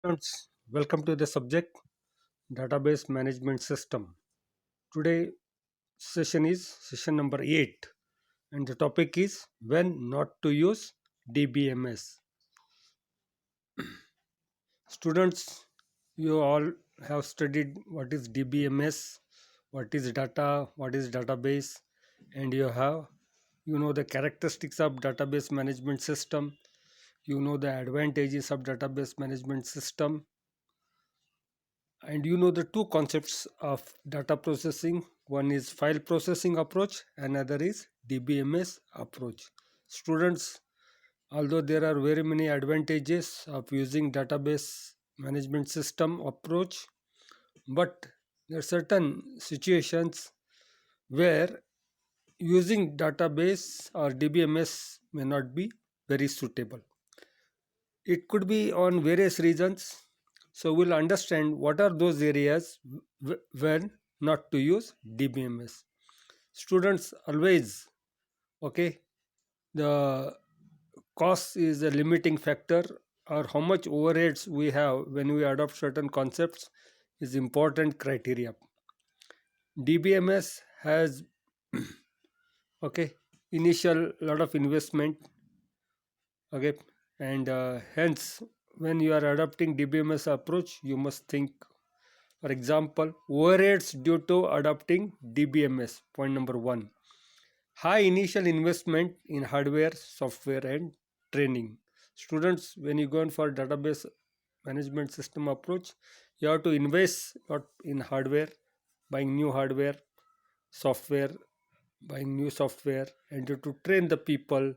Students, welcome to the subject database management system. Today session is session number 8 and the topic is when not to use DBMS. Students, you all have studied what is DBMS, what is data, what is database, and you know the characteristics of database management system, you know the advantages of database management system, and you know the two concepts of data processing. One is file processing approach, another is DBMS approach. Students, although there are very many advantages of using database management system approach, but there are certain situations where using database or DBMS may not be very suitable. It could be on various reasons. So we'll understand what are those areas when not to use DBMS. Students always, okay, the cost is a limiting factor, or how much overheads we have when we adopt certain concepts is important criteria. DBMS has okay initial lot of investment, okay, and hence when you are adopting DBMS approach you must think. For example, overheads due to adopting DBMS. Point number 1, high initial investment in hardware, software, and training. Students, when you go in for database management system approach, you have to invest lot in hardware, buying new hardware, software, buying new software, and you have to train the people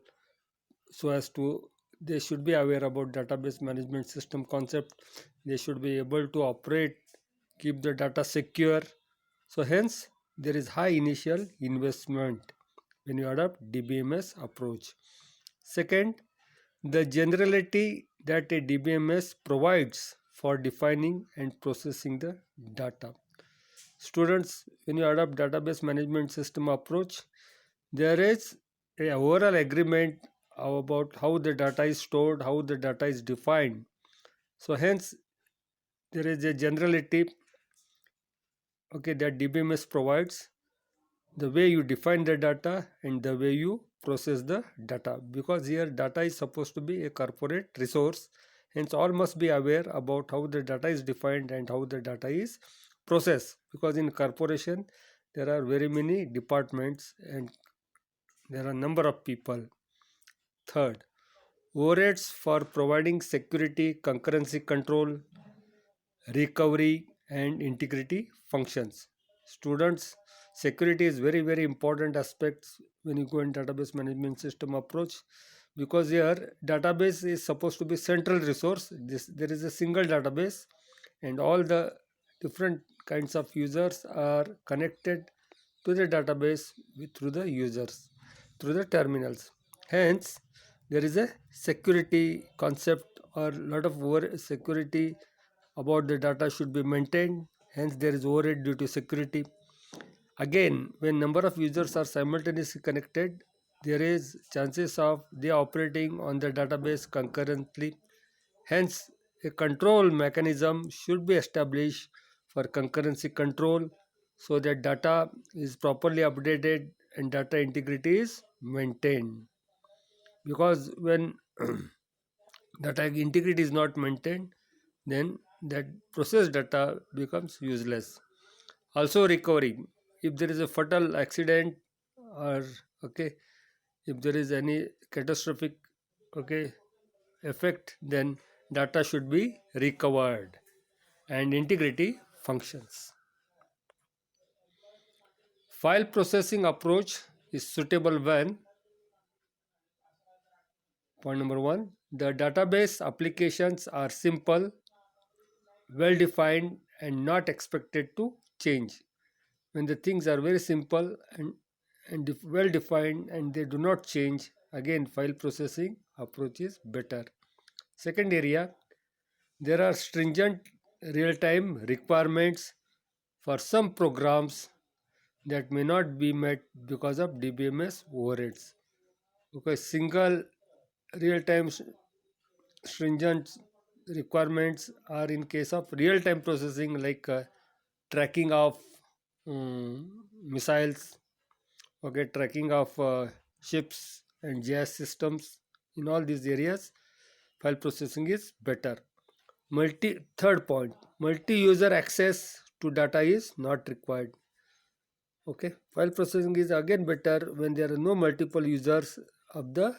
so as to they should be aware about database management system concept. They should be able to operate, keep the data secure. So hence there is high initial investment when you adopt DBMS approach. Second, the generality that a DBMS provides for defining and processing the data. Students, when you adopt database management system approach, there is a overall agreement about how the data is stored, how the data is defined. So hence there is a generality, okay, that DBMS provides, the way you define the data and the way you process the data, because here data is supposed to be a corporate resource, hence all must be aware about how the data is defined and how the data is processed, because in corporation there are very many departments and there are a number of people. Third, overheads for providing security, concurrency control, recovery, and integrity functions. Students, security is very important aspects when you go in database management system approach, because here database is supposed to be central resource. There is a single database and all the different kinds of users are connected to the database through the users, through the terminals. Hence there is a security concept or lot of over security about the data should be maintained, hence there is overhead due to security. Again, when number of users are simultaneously connected, there is chances of they operating on the database concurrently, hence a control mechanism should be established for concurrency control so that data is properly updated and data integrity is maintained. Because when data integrity is not maintained, then that processed data becomes useless. Also recovery, if there is a fatal accident or okay, if there is any catastrophic okay effect, then data should be recovered. And integrity functions, file processing approach is suitable when, point number 1, the database applications are simple, well defined, and not expected to change. When the things are very simple and well defined and they do not change, again file processing approach is better. Second area, there are stringent real time requirements for some programs that may not be met because of DBMS overheads. Because single real time stringent requirements are in case of real time processing, like tracking of missiles, okay, tracking of ships and GIS systems. In all these areas, file processing is better. Third point, multi-user access to data is not required. Okay, file processing is again better when there are no multiple users of the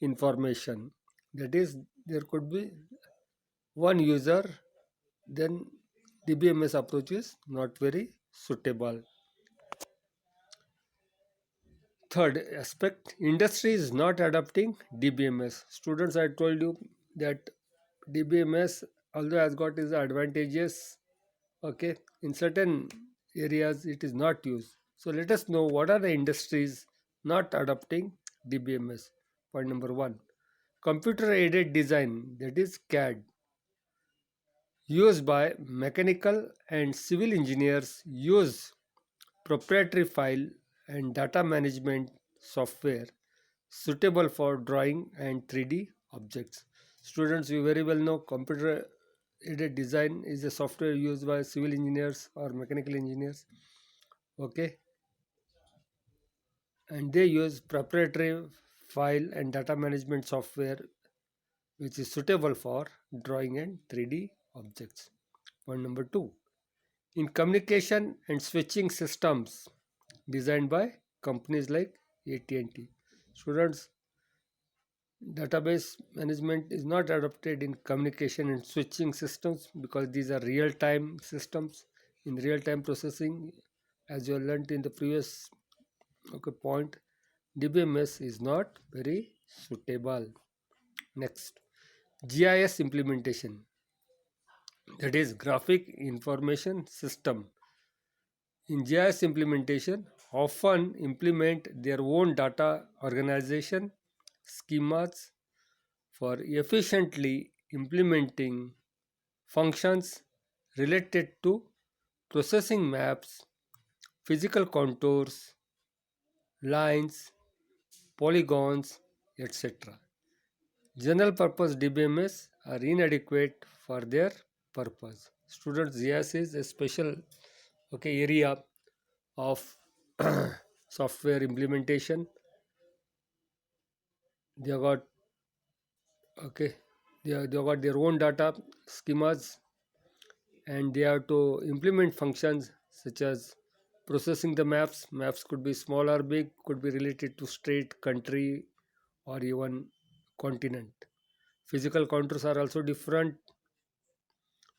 information. That is, there could be one user, then DBMS approach is not very suitable. Third aspect, industry is not adopting DBMS. Students, I told you that DBMS, although has got its advantages, okay, in certain areas it is not used. So let us know what are the industries not adopting DBMS. Point number one, computer aided design, that is CAD, used by mechanical and civil engineers, use proprietary file and data management software suitable for drawing and 3D objects. Students, you very well know computer aided design is a software used by civil engineers or mechanical engineers. Okay, and they use proprietary file and data management software which is suitable for drawing and 3D objects. Point number two, in communication and switching systems designed by companies like AT&T. Students, database management is not adopted in communication and switching systems because these are real time systems. In real time processing, as you learnt in the previous, okay, point, DBMS is not very suitable. Next, GIS implementation, that is graphic information system. In GIS implementation, often implement their own data organization schemas for efficiently implementing functions related to processing maps, physical contours, lines, polygons, etc. General purpose DBMS are inadequate for their purpose. Students, GIS is a special, okay, area of software implementation. They have got, okay, they have got their own data schemas, and they have to implement functions such as processing the maps. Maps could be small or big, could be related to state, country, or even continent. Physical contours are also different,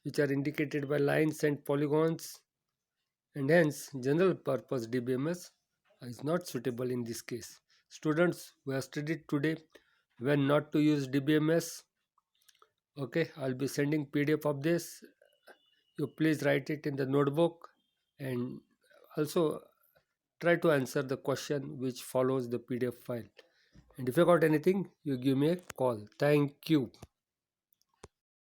which are indicated by lines and polygons, and hence general purpose DBMS is not suitable in this case. Students, we have studied today when not to use DBMS. Okay, I'll be sending PDF of this. You please write it in the notebook, and also try to answer the question which follows the PDF file. And if you got anything, you give me a call. Thank you.